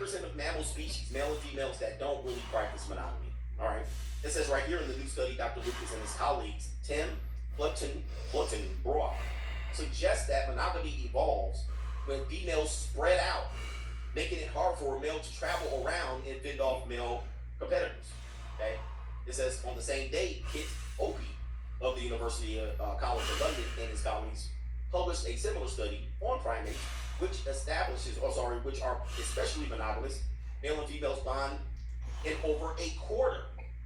40% of mammal species, male and females, that don't really practice monogamy. All right. It says right here in the new study, Dr. Lucas and his colleagues, Tim Brock, suggests that monogamy evolves when females spread out, making it hard for a male to travel around and fend off male competitors. Okay. It says on the same day, Kit Opie of the University of College of London and his colleagues published a similar study on primates, which are especially monogamous. Male and females bond in over a quarter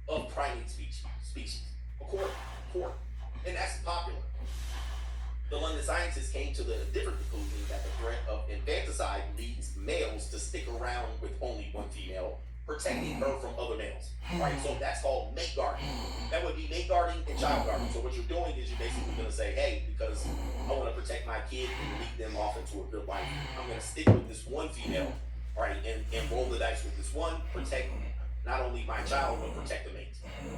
of primate species. A quarter. And that's popular. The London scientists came to the different conclusion that the threat of infanticide leads males to stick around with only one female, protecting her from other males. Right? So that's called mate guarding. That would be mate guarding and child guarding. So what you're doing is you're basically going to say, hey, because I want to protect my kid and lead them off into a good life, I'm going to stick with this one female, right, and roll the dice with this one, protect not only my child, but protect the mate.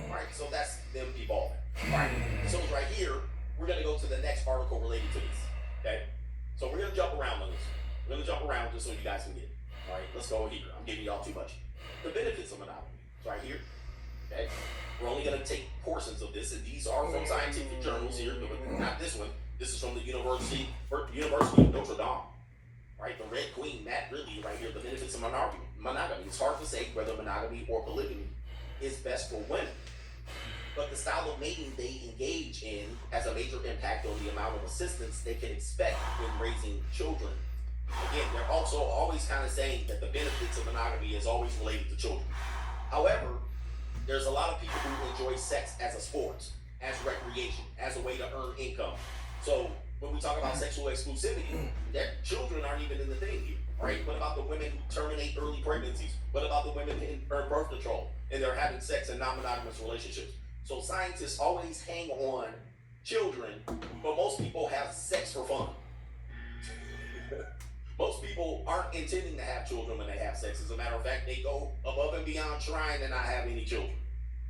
Right? So that's them evolving. Right? So right here, we're going to go to the next article related to this. Okay? So we're going to jump around on this. We're going to jump around just so you guys can get it. All right? Let's go here. I'm giving y'all too much. The benefits of monogamy. It's right here. Okay? We're only going to take portions of this, and these are from scientific journals here, but not this one. This is from the University of Notre Dame. Right? The Red Queen, Matt Ridley, right here. The benefits of monogamy. It's hard to say whether monogamy or polygamy is best for women. But the style of mating they engage in has a major impact on the amount of assistance they can expect when raising children. Again, they're also always kind of saying that the benefits of monogamy is always related to children. However, there's a lot of people who enjoy sex as a sport, as recreation, as a way to earn income. So when we talk about sexual exclusivity, their children aren't even in the thing here, right? What about the women who terminate early pregnancies? What about the women who earn birth control and they're having sex in non-monogamous relationships? So scientists always hang on children, but most people have sex for fun. Most people aren't intending to have children when they have sex. As a matter of fact, they go above and beyond trying to not have any children.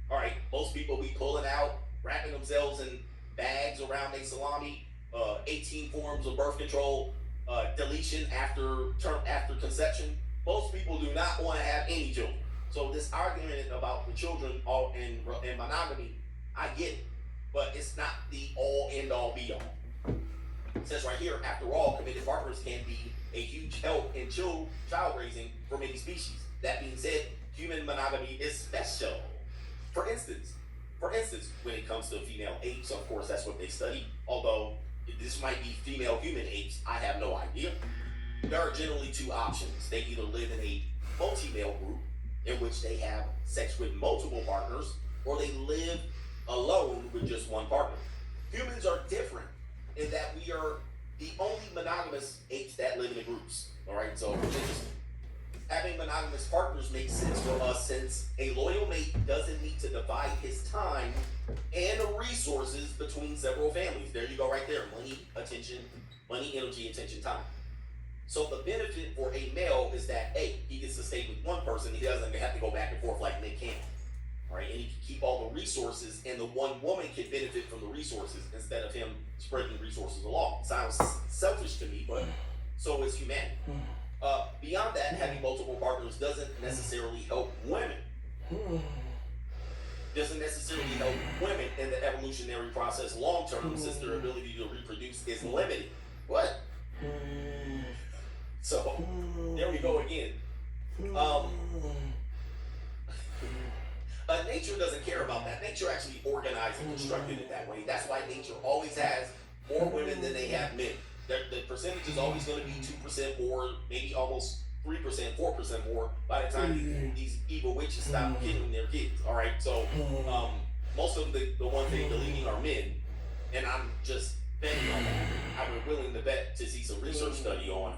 All right, most people be pulling out, wrapping themselves in bags around their salami, 18 forms of birth control, deletion after conception. Most people do not want to have any children. So this argument about the children in monogamy, I get it, but it's not the all end all be all. It says right here, after all, committed partners can be a huge help in child raising for many species. That being said, human monogamy is special. For instance, when it comes to female apes, of course, that's what they study. Although this might be female human apes, I have no idea. There are generally two options. They either live in a multi-male group, in which they have sex with multiple partners, or they live alone with just one partner. Humans are different in that we are the only monogamous apes that live in groups. All right, so having monogamous partners makes sense for us since a loyal mate doesn't need to divide his time and resources between several families. There you go right there. Money, energy, attention, time. So the benefit for a male is that, A, he gets to stay with one person. He doesn't have to go back and forth like they can. All right, and he can keep all the resources, and the one woman can benefit from the resources instead of him spreading resources along. Sounds selfish to me, but so is humanity. Beyond that, having multiple partners doesn't necessarily help women. Doesn't necessarily help women in the evolutionary process long term, since their ability to reproduce is limited. What? So there we go again. Nature doesn't care about that. Nature actually organized and constructed it that way. That's why nature always has more women than they have men. The percentage is always going to be 2% more, maybe almost 3%, 4% more by the time these evil witches stop killing their kids. All right, so most of the ones they're deleting are men, and I'm just betting on that. I'm willing to bet to see some research study on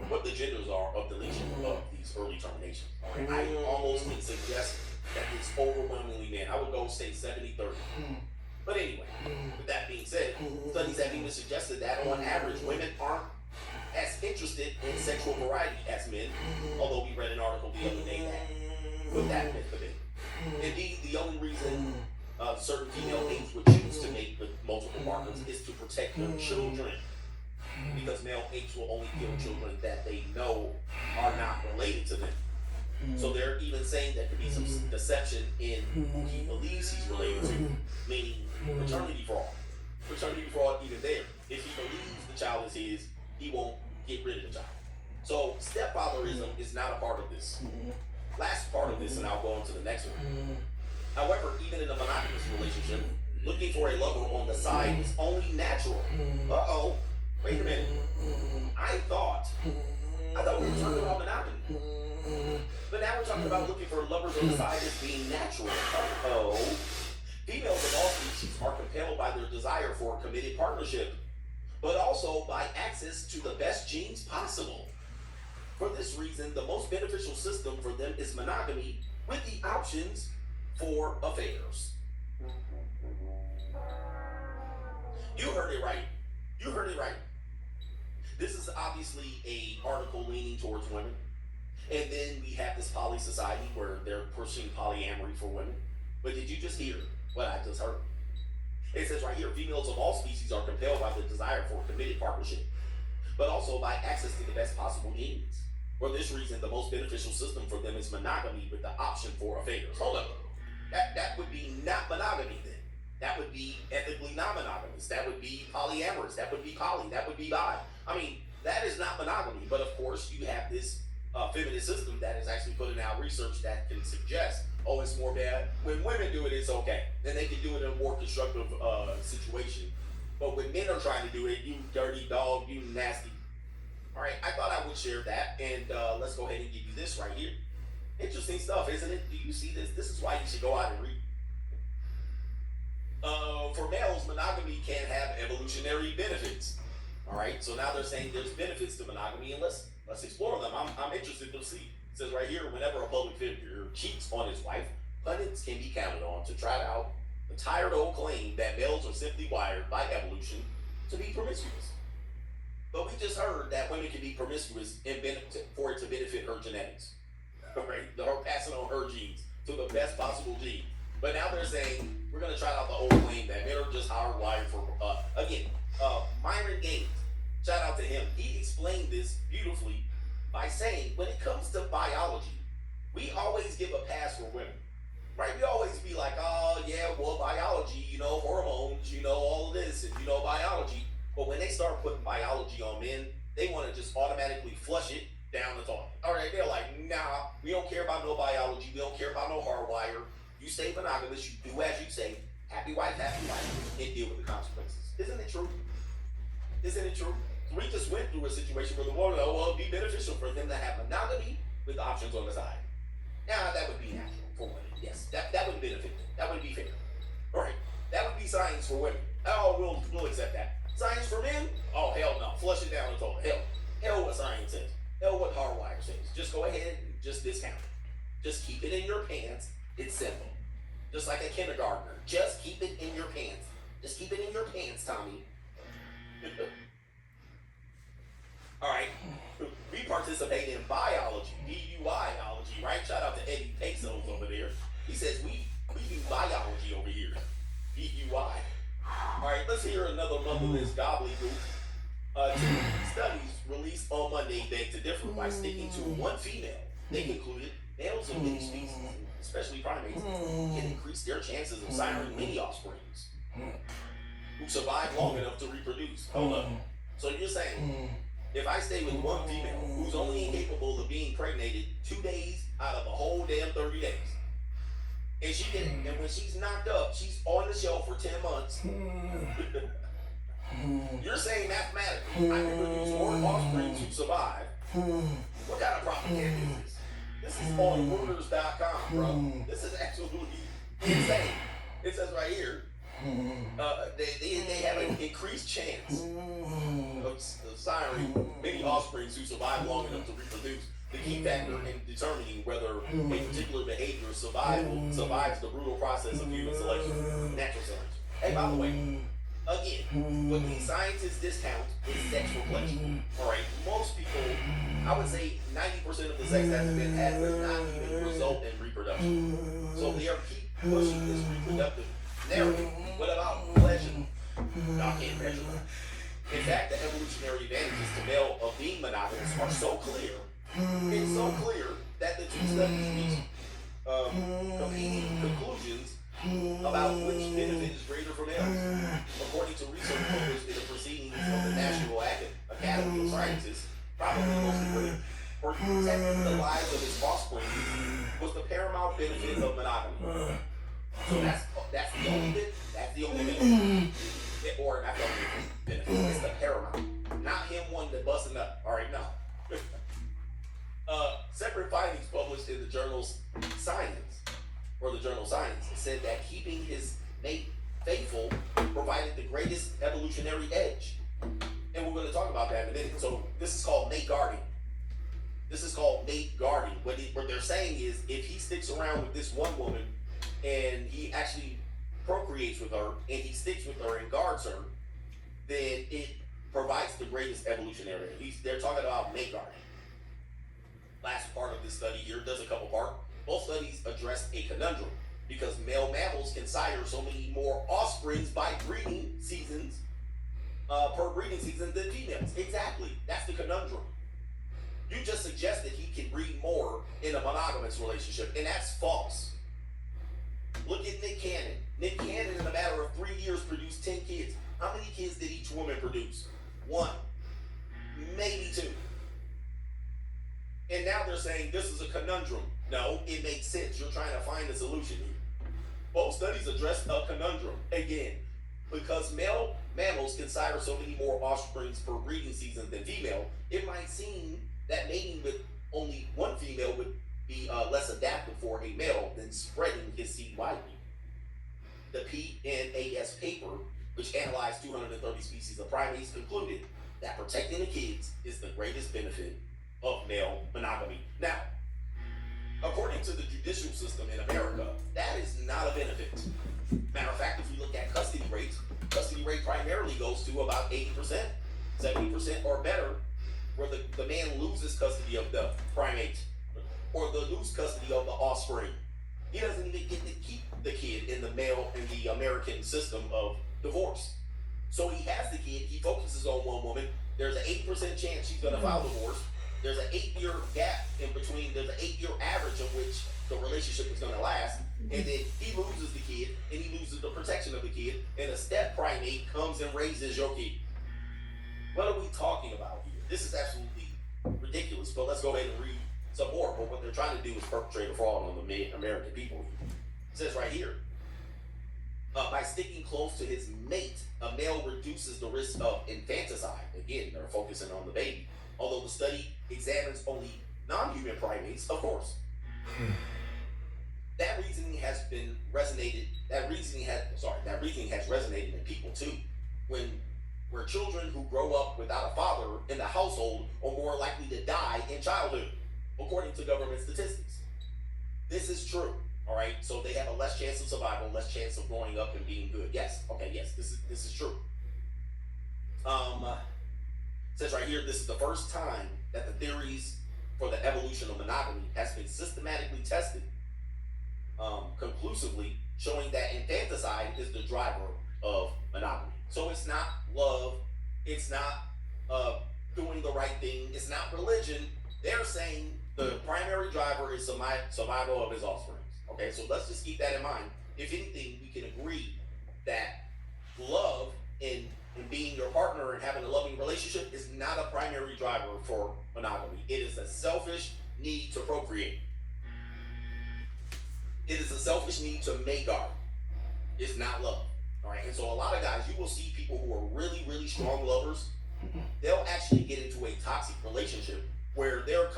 what the genders are of deletion of these early terminations. All right? I almost can suggest that it's overwhelmingly men. I would go say 70-30. But anyway, with that being said, studies have even suggested that on average, women aren't as interested in sexual variety as men, although we read an article the other day that put that myth to bed. Indeed, the only reason certain female apes would choose to mate with multiple partners is to protect their children, because male apes will only kill children that they know are not related to them. So they're even saying there could be some deception in who he believes he's related to, meaning paternity fraud. Paternity fraud even there. If he believes the child is his, he won't get rid of the child. So stepfatherism is not a part of this. Last part of this, and I'll go on to the next one. However, even in a monogamous relationship, looking for a lover on the side is only natural. Uh-oh. Wait a minute. I thought we were talking about monogamy. But now we're talking about looking for lovers on the side as being natural. Uh-oh. Females of all species are compelled by their desire for a committed partnership, but also by access to the best genes possible. For this reason, the most beneficial system for them is monogamy with the options for affairs. You heard it right. You heard it right. This is obviously a article leaning towards women. And then we have this poly society where they're pushing polyamory for women. But did you just hear what I just heard? It says right here, females of all species are compelled by the desire for a committed partnership, but also by access to the best possible genes. For this reason, the most beneficial system for them is monogamy with the option for affairs. Hold up. That would be not monogamy then. That would be ethically non-monogamous. That would be polyamorous. That would be poly. That would be bi. I mean, that is not monogamy. But of course, you have this feminist system that is actually putting out research that can suggest, oh, it's more bad. When women do it, it's okay. Then they can do it in a more constructive situation. But when men are trying to do it, you dirty dog, you nasty. All right, I thought I would share that. And let's go ahead and give you this right here. Interesting stuff, isn't it? Do you see this? This is why you should go out and read. For males, monogamy can have evolutionary benefits. All right, so now they're saying there's benefits to monogamy, and let's explore them. I'm interested to see. It says right here, whenever a public figure cheats on his wife, pundits can be counted on to trot out the tired old claim that males are simply wired by evolution to be promiscuous. But we just heard that women can be promiscuous and for it to benefit her genetics. Right? Her passing on her genes to the best possible gene. But now they're saying we're going to try out the old claim that men are just hardwired for, Myron Gaines, shout out to him. He explained this beautifully by saying when it comes to biology, we always give a pass for women. Right? We always be like, oh yeah, well, biology, hormones, all of this, and biology. But when they start putting biology on men, they want to just automatically flush it down the toilet. All right, they're like, nah, we don't care about no biology. We don't care about no hardwire. You stay monogamous. You do as you say. Happy wife, and deal with the consequences. Isn't it true? Isn't it true? We just went through a situation where the woman, it'd be beneficial for them to have monogamy with options on the side. Now, that would be natural for women. Yes, that would benefit them. That would be fair. All right, that would be science for women. Oh, we'll accept that. Science for men? Oh, hell no. Flush it down the toilet. Hell what science says. Hell what hardwire says. Just go ahead and just discount it. Just keep it in your pants. It's simple. Just like a kindergartner. Just keep it in your pants. Just keep it in your pants, Tommy. All right. We participate in biology, B-U-I-ology, right? Shout out to Eddie Pesos over there. He says we do biology over here. B-U-I. All right, let's hear another motherless gobbledygook. Two studies released on Monday beg to differ by sticking to one female. They concluded males of many species, especially primates, can increase their chances of siring many offsprings who survive long enough to reproduce. Hold up. So you're saying if I stay with one female who's only incapable of being impregnated 2 days out of a whole damn 30 days, and when she's knocked up, she's on the shelf for 10 months. You're saying mathematically, I can produce more offspring to survive. What kind of propaganda is this? This is on Reuters.com, bro. This is absolutely insane. It says right here, they have an increased chance of siring many offspring who survive long enough to reproduce. The key factor in determining whether a particular behavior survives the brutal process of human selection, natural selection. Hey, by the way, again, what these scientists discount is sexual pleasure. All right, most people, I would say 90% of the sex that's been had does not even result in reproduction. So they are keep pushing this reproductive narrative. What about pleasure? Y'all can't measure that. In fact, the evolutionary advantages to male of being monogamous are so clear. It's so clear that the two these studies reach competing conclusions about which benefit is greater for males. According to research published in the proceedings of the National Academy of Sciences, probably mostly women, protecting the lives of its offspring was the paramount benefit of monogamy. So that's the only bit. That's the only benefit. Or not the only benefit. It's the paramount. Not him wanting to busting up. All right, no. Separate findings published in the journals Science, or the journal Science, said that keeping his mate faithful provided the greatest evolutionary edge. And we're going to talk about that in a minute. So this is called mate guarding. This is called mate guarding. What they're saying is, if he sticks around with this one woman and he actually procreates with her and he sticks with her and guards her, then it provides the greatest evolutionary edge. They're talking about mate guarding. Last part of this study here does a couple parts. Both studies addressed a conundrum because male mammals can sire so many more offsprings by breeding seasons, per breeding season than females. Exactly. That's the conundrum. You just suggested he can breed more in a monogamous relationship, and that's false. Look at Nick Cannon. Nick Cannon, in a matter of 3 years, produced 10 kids. How many kids did each woman produce? 1, maybe 2. And now they're saying this is a conundrum. No, it makes sense. You're trying to find a solution here. Both studies addressed a conundrum. Again, because male mammals can sire so many more offsprings per breeding season than female, it might seem that mating with only one female would be less adaptive for a male than spreading his seed widely. The PNAS paper, which analyzed 230 species of primates, concluded that protecting the kids is the greatest benefit of male monogamy. Now, according to the judicial system in America, that is not a benefit. Matter of fact, if you look at custody rate primarily goes to about 80%, 70% or better, where the man loses custody of the primate or lose custody of the offspring. He doesn't even get to keep the kid in the American system of divorce. So he has the kid, he focuses on one woman, there's an 80% chance she's gonna file divorce. There's an 8-year gap in between, there's an 8-year average of which the relationship is gonna last, and then he loses the kid, and he loses the protection of the kid, and a step primate comes and raises your kid. What are we talking about here? This is absolutely ridiculous, but let's go ahead and read some more. But what they're trying to do is perpetrate a fraud on the American people. It says right here, by sticking close to his mate, a male reduces the risk of infanticide. Again, they're focusing on the baby. Although the study examines only non-human primates, of course. That reasoning has resonated in people too. Where children who grow up without a father in the household are more likely to die in childhood, according to government statistics. This is true, all right? So they have a less chance of survival, less chance of growing up and being good. Yes, okay, yes, this is true. It says right here, this is the first time that the theories for the evolution of monogamy has been systematically tested, conclusively showing that infanticide is the driver of monogamy. So it's not love, it's not doing the right thing, it's not religion. They're saying the primary driver is survival of his offspring. Okay, so let's just keep that in mind. If anything, we can agree that love and being your partner and having a loving relationship is not a primary driver for monogamy. It is a selfish need to procreate. It is a selfish need to make art. It's not love. All right, and so a lot of guys, you will see people who are really, really strong lovers, they'll actually get into a toxic relationship where they're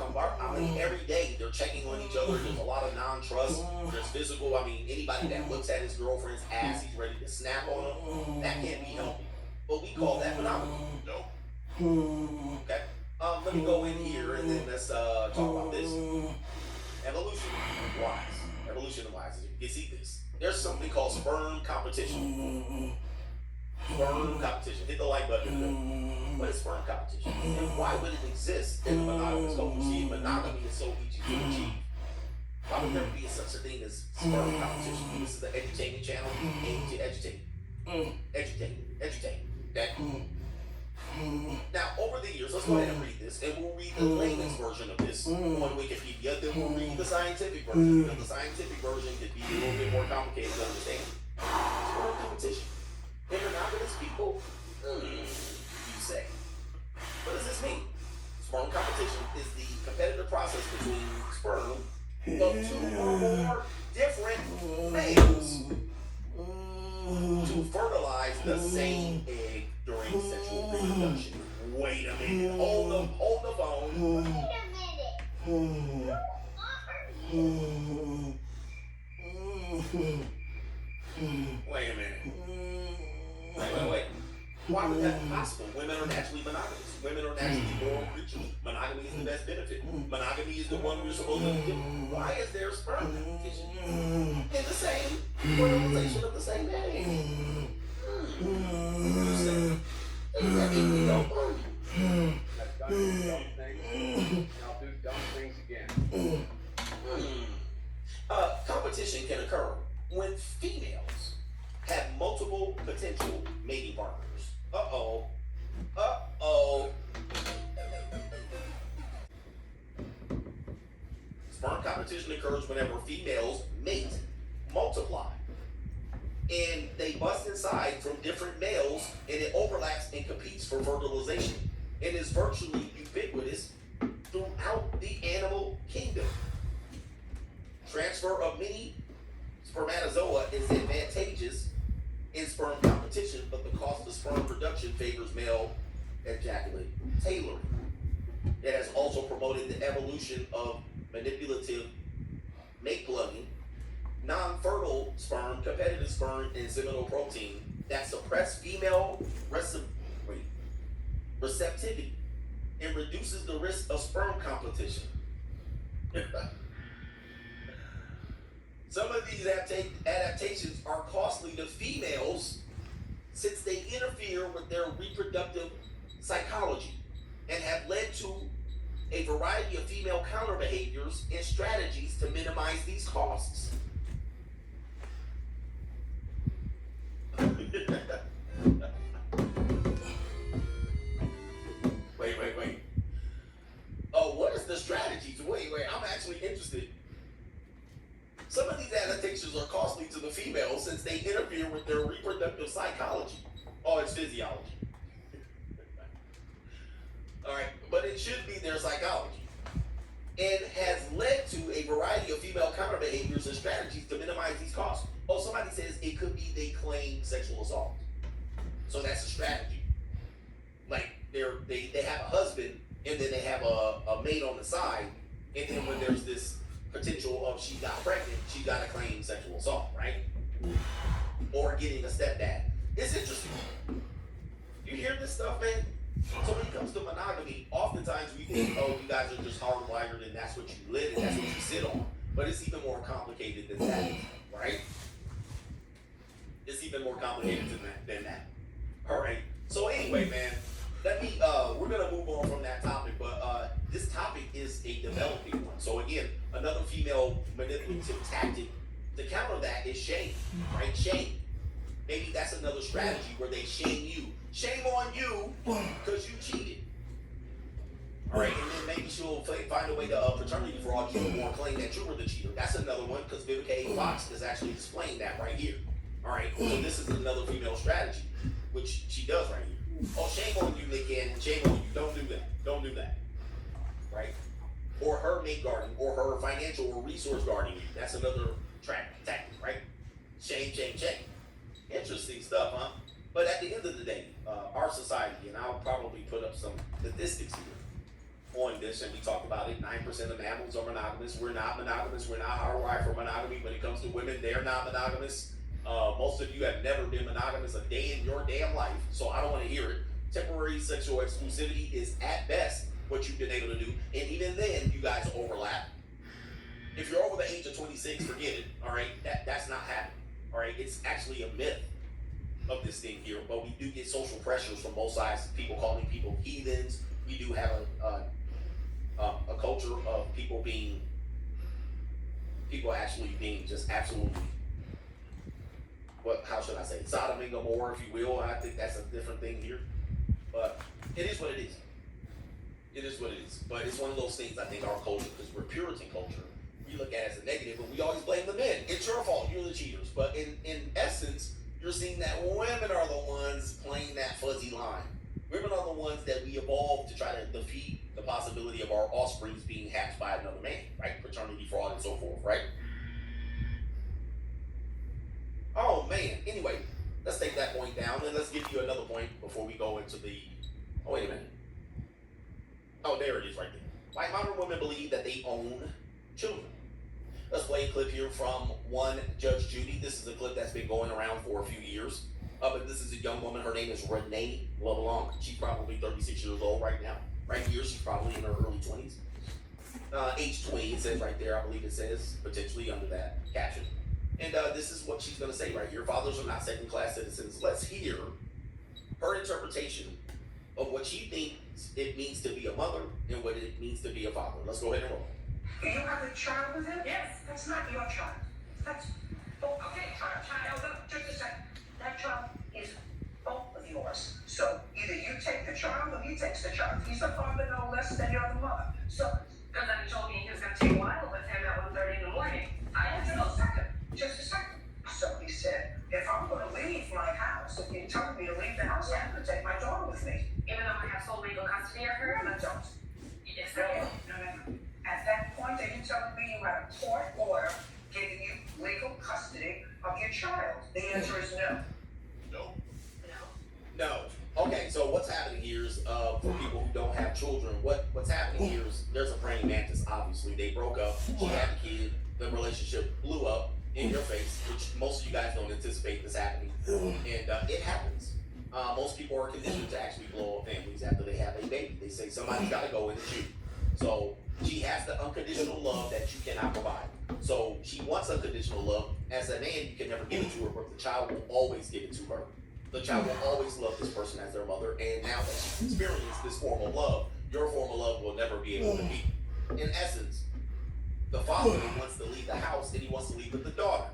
every day they're checking on each other. There's a lot of non-trust. There's physical. Anybody that looks at his girlfriend's ass, he's ready to snap on her. That can't be healthy. But we call that monogamy. No. Okay. Let me go in here and then let's talk about this. Evolution wise. You can see this. There's something called sperm competition. Sperm competition. Hit the like button. What is sperm competition? And why would it exist in the monogamous culture? See, monogamy is so easy to achieve. Why would there be such a thing as sperm competition? This is the edutainment channel aimed to educate. Educate. Okay? Now, over the years, let's go ahead and read this, and we'll read the layman's version of this on Wikipedia, then we'll read the scientific version, because the scientific version could be a little bit more complicated to understand. Sperm competition. Monogamous people? You say. What does this mean? Sperm competition is the competitive process between sperm of two or more different males to fertilize the same egg during sexual reproduction. Wait a minute. Hold the phone. Wait a minute. Wait a minute. Wait. Why would that be possible? Women are naturally monogamous. Women are naturally moral creatures. Monogamy is the best benefit. Monogamy is the one we're supposed to be given. Why is there sperm competition in the same fertilization of the same egg? You say, that made me go, I've done dumb things, and I'll do dumb things again. Competition can occur when females have multiple potential mating partners. Uh-oh. Sperm competition occurs whenever females mate, multiply, and they bust inside from different males, and it overlaps and competes for fertilization, and is virtually ubiquitous throughout the animal kingdom. Transfer of many spermatozoa is advantageous in sperm competition, but the cost of sperm production favors male ejaculate tailoring. It has also promoted the evolution of manipulative mate plugging, non-fertile sperm, competitive sperm, and seminal protein that suppress female receptivity and reduces the risk of sperm competition. Some of these adaptations are costly to females since they interfere with their reproductive psychology and have led to a variety of female counter behaviors and strategies to minimize these costs. Wait. Oh, what is the strategies? Wait, I'm actually interested. Some of these adaptations are costly to the females since they interfere with their reproductive psychology. Oh, it's physiology. All right, but it should be their psychology. And has led to a variety of female counter behaviors and strategies to minimize these costs. Oh, somebody says it could be they claim sexual assault. So that's a strategy. Like they have a husband and then they have a mate on the side, and then when there's this potential of she got pregnant, she got to claim sexual assault, right? Or getting a stepdad. It's interesting. You hear this stuff, man? So when it comes to monogamy, oftentimes we think, oh, you guys are just hardwired and that's what you live and that's what you sit on. But it's even more complicated than that, right? It's even more complicated than that. All right. So anyway, man, we're gonna move on from that topic, but this topic is a developing one. So again, another female manipulative tactic to counter that is shame, right? Shame. Maybe that's another strategy where they shame you. Shame on you because you cheated. All right, and then maybe she'll find a way to paternity fraud you or claim that you were the cheater. That's another one because Vivica A. Fox is actually displaying that right here. All right, so this is another female strategy, which she does right here. Oh, shame on you, Nick, and shame on you. Don't do that. Don't do that. Right? Or her mate guarding, or her financial or resource guarding you. That's another tactic, right? Shame. Interesting stuff, huh? But at the end of the day, our society, and I'll probably put up some statistics here on this, and we talked about it, 9% of mammals are monogamous. We're not monogamous. We're not hardwired for monogamy. When it comes to women, they're not monogamous. Most of you have never been monogamous a day in your damn life, so I don't want to hear it. Temporary sexual exclusivity is at best what you've been able to do, and even then, you guys overlap. If you're over the age of 26, forget it, all right? That's not happening, all right? It's actually a myth of this thing here, but we do get social pressures from both sides, people calling people heathens. We do have a culture of people actually being just absolutely, how should I say, Sodom and Gomorrah, if you will. I think that's a different thing here. But it is what it is. It is what it is. But it's one of those things, I think, our culture, because we're Puritan culture, we look at it as a negative, and we always blame the men. It's your fault. You're the cheaters. But in essence, you're seeing that women are the ones playing that fuzzy line. Women are the ones that we evolved to try to defeat the possibility of our offsprings being hatched by another man, right? Paternity fraud and so forth, right? Oh, man. Anyway, let's take that point down, and let's give you another point before we go into the... Oh, wait a minute. Oh, there it is right there. White modern women believe that they own children. Let's play a clip here from one Judge Judy. This is a clip that's been going around for a few years. But this is a young woman. Her name is Renee LeBlanc. She's probably 36 years old right now. Right here, she's probably in her early 20s. Age 20, it says right there. I believe it says potentially under that caption. And this is what she's going to say right here. Fathers are not second-class citizens. Let's hear her interpretation of what she thinks it means to be a mother and what it means to be a father. Let's go ahead and roll. Do you have a child with him? Yes. That's not your child. That's both. Okay, child. Just a second. That child is both of yours. So either you take the child or he takes the child. He's the father no less than you're the mother. So, Because then he told me he was going to take a while with him at 1:30 in the morning. I had to know second. just a second. So he said, if I'm going to leave my house, if you're telling me to leave the house, I'm going to take my daughter with me. Even though I have sole legal custody of her. No, don't. Yes, I am. No. At that point, are you telling me you had a court order giving you legal custody of your child? The answer is no. No. No. No. Okay, so what's happening here is, for people who don't have children, what's happening here is there's a praying mantis, obviously. They broke up, she had a kid, the relationship blew up in your face, which most of you guys don't anticipate this happening. And it happens. Most people are conditioned to actually blow up families after they have a baby. They say somebody's got to go, and it's you. So she has the unconditional love that you cannot provide. So she wants unconditional love. As a man, you can never give it to her, but the child will always give it to her. The child will always love this person as their mother, and now that she's experienced this form of love, your form of love will never be able to be. In essence, the father wants to leave the house, and he wants to leave with the daughter.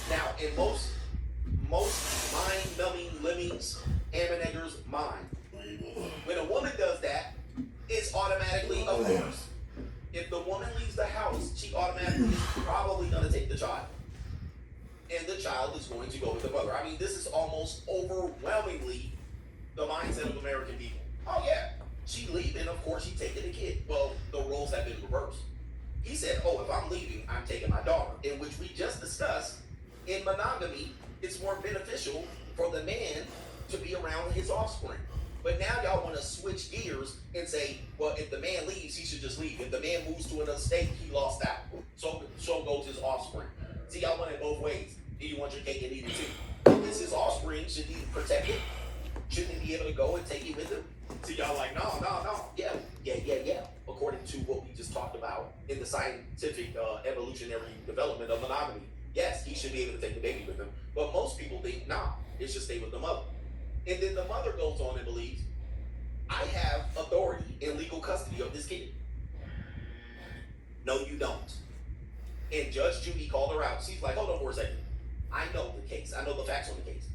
Now, in most mind-numbing lemmings, Ammenegger's mind, when a woman does that, it's automatically a force. If the woman leaves the house, she automatically is probably going to take the child. And the child is going to go with the mother. I mean, this is almost overwhelmingly the mindset of American people. Oh yeah, she leaving, of course she taking the kid. Well, the roles have been reversed. He said, oh, if I'm leaving, I'm taking my daughter. In which we just discussed, in monogamy, it's more beneficial for the man to be around his offspring. But now y'all want to switch gears and say, well, if the man leaves, he should just leave. If the man moves to another state, he lost out. So goes his offspring. See, y'all want it both ways. Do you want your cake and eat it too? If it's his offspring, should he protect it? Shouldn't he be able to go and take it with him? See, y'all like, no. Yeah. According to what we just talked about in the scientific evolutionary development of monogamy, yes, he should be able to take the baby with him. But most people think, nah, it should stay with the mother. And then the mother goes on and believes, I have authority and legal custody of this kid. No, you don't. And Judge Judy called her out. She's like, hold on for a second. I know the case. I know the facts on the case.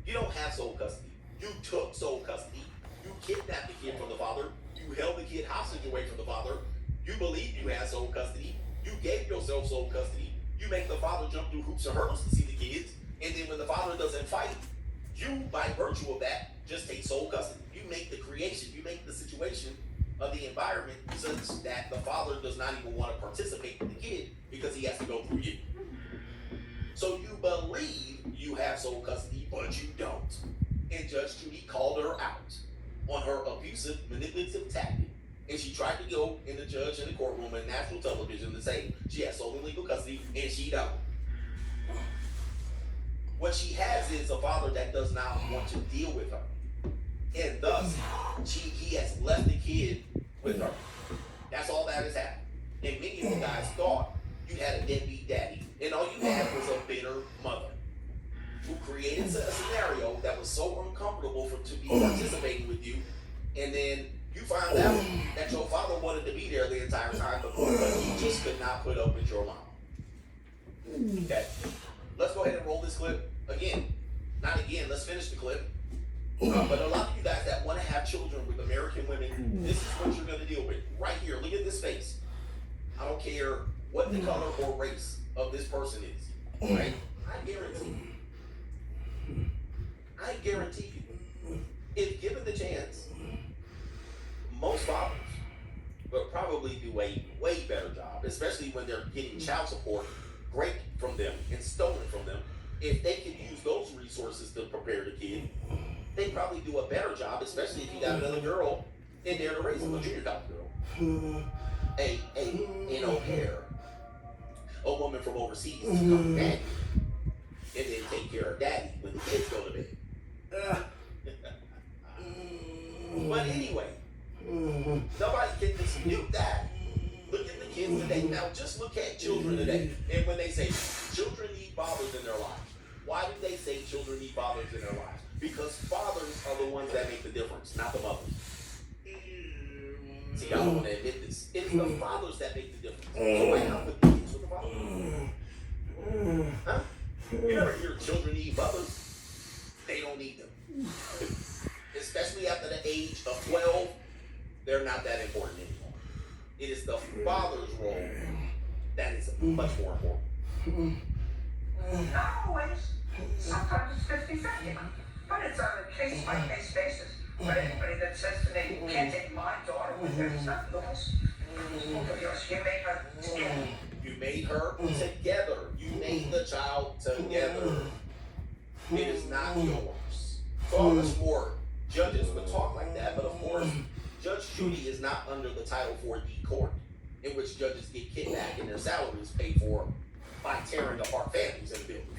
You don't have sole custody. You took sole custody. You kidnapped the kid from the father. You held the kid hostage away from the father. You believe you had sole custody. You gave yourself sole custody. You make the father jump through hoops and hurdles to see the kids. And then when the father doesn't fight, you, by virtue of that, just take sole custody. You make the creation. You make the situation of the environment such that the father does not even want to participate with the kid because he has to go through you. So you believe you have sole custody, but you don't. And Judge Judy called her out on her abusive, manipulative tactic. And she tried to go in the judge in the courtroom and national television to say she has sole and legal custody, and she don't. What she has is a father that does not want to deal with her. And thus, he has left the kid with her. That's all that has happened. And many of you guys thought you had a deadbeat daddy, and all you had was a bitter mother who created a scenario that was so uncomfortable to be participating with you, and then you found out that your father wanted to be there the entire time, but he just could not put up with your mom. Okay, let's go ahead and roll this clip again. Not again, let's finish the clip. But a lot of you guys that want to have children with American women, this is what you're going to deal with right here. Look at this face. I don't care what the color or race of this person is, right? I guarantee you, if given the chance, most fathers will probably do a way better job, especially when they're getting child support great from them and stolen from them. If they could use those resources to prepare the kid, they probably do a better job, especially if you got another girl in there to raise them, a junior college girl, an au pair, a woman from overseas to come back and then take care of daddy when the kids go to bed. But anyway, nobody can dispute that. Look at the kids today. Now just look at children today. And when they say children need fathers in their lives, why do they say children need fathers in their lives? Because fathers are the ones that make the difference, not the mothers. See, I don't want to admit this. It's the fathers that make the difference. So why not put the kids with the fathers? Huh? You never hear children need fathers. They don't need them. Especially after the age of 12, they're not that important anymore. It is the father's role that is much more important. Not always. Sometimes it's 50-50. But it's on a case-by-case basis. But anybody that says to me, you can't take my daughter with her, it's not yours. You made her together. You made her together. You made the child together. It is not yours. So all much more judges would talk like that, but of course, Judge Judy is not under the Title 4D court, in which judges get kickback and their salaries paid for by tearing apart families in the building.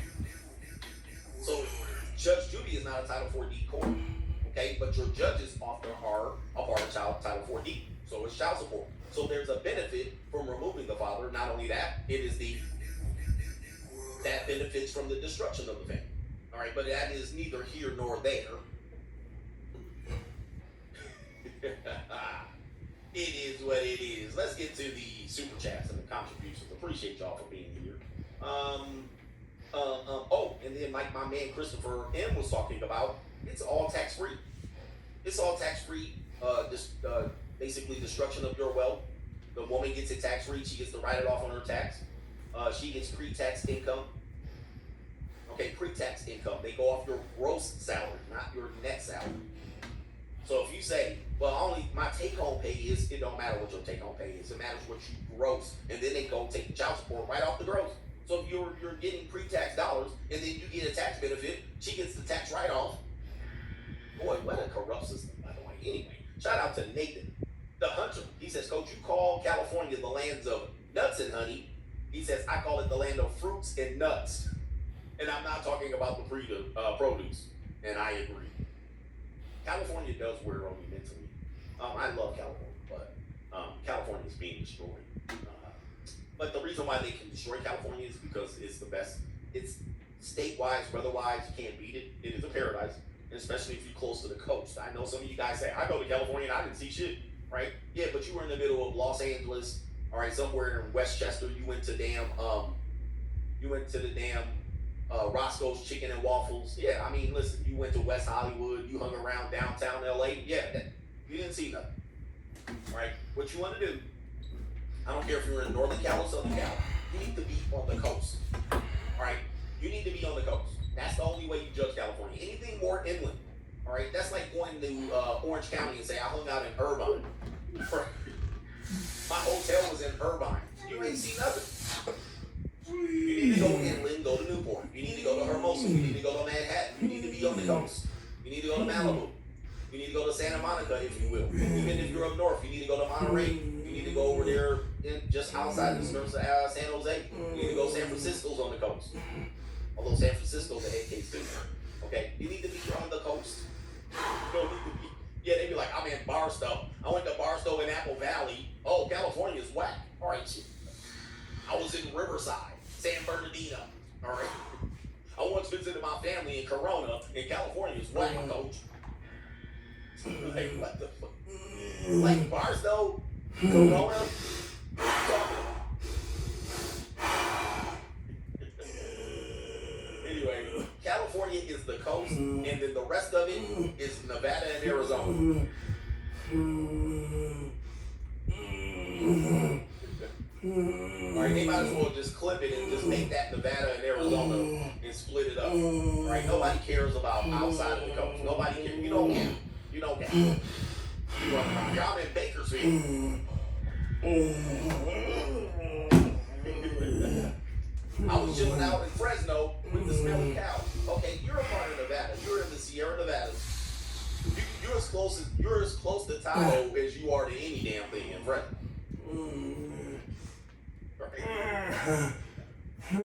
So Judge Judy is not a Title 4D court, okay? But your judges often are a part of Title 4D, so it's child support. So there's a benefit from removing the father. Not only that, it is that benefits from the destruction of the family. All right, but that is neither here nor there. It is what it is. Let's get to the super chats and the contributions. Appreciate y'all for being here. And then like my man Christopher M was talking about, it's all tax free. It's all tax free. Basically destruction of your wealth. The woman gets it tax free. She gets to write it off on her tax. She gets pre-tax income. Okay, pre-tax income. They go off your gross salary, not your net salary. So if you say, well, only my take-home pay is, it don't matter what your take-home pay is. It matters what you gross. And then they go take the child support right off the gross. So if you're getting pre-tax dollars and then you get a tax benefit, she gets the tax write-off. Boy, what a corrupt system, by the way. Anyway, shout out to Nathan, the hunter. He says, Coach, you call California the lands of nuts and honey. He says, I call it the land of fruits and nuts. And I'm not talking about the produce. And I agree. California does wear on me mentally. I love California, but California is being destroyed. But the reason why they can destroy California is because it's the best. It's state-wise, weather-wise, you can't beat it. It is a paradise, and especially if you're close to the coast. I know some of you guys say, I go to California and I didn't see shit, right? Yeah, but you were in the middle of Los Angeles, all right, somewhere in Westchester. You went to the damn Roscoe's Chicken and Waffles. Yeah, I mean, listen, you went to West Hollywood, you hung around downtown LA. Yeah, you didn't see nothing, right? What you want to do, I don't care if you're in Northern Cal or Southern Cal, you need to be on the coast, all right? You need to be on the coast. That's the only way you judge California. Anything more inland, all right? That's like going to Orange County and say, I hung out in Irvine. My hotel was in Irvine. You ain't see nothing. You need to go inland, go to Newport. You need to go to Hermosa. You need to go to Manhattan. You need to be on the coast. You need to go to Malibu. You need to go to Santa Monica, if you will. Even if you're up north, you need to go to Monterey. You need to go over there just outside the skirts of San Jose. You need to go San Francisco's on the coast. Although San Francisco's a head case too. Okay? You need to be on the coast. You don't need to be. Yeah, they be like, I'm in Barstow. I went to Barstow in Apple Valley. Oh, California's whack. All right, shit. I was in Riverside, San Bernardino. All right? I once visited my family in Corona, and California's whack, coach. Like, what the fuck? Like, Barstow, Corona? Anyway, California California is the coast, and then the rest of it is Nevada and Arizona. Alright, they might as well just clip it and just make that Nevada and Arizona and split it up. Alright, nobody cares about outside of the coast. Nobody cares. You don't care. You don't care. You run around here. I'm in Bakersfield. I was chilling out in Fresno with the smelly cow. Okay, you're a part of Nevada. You're in the Sierra Nevadas. You're as close to Tahoe as you are to any damn thing in Fresno. Right?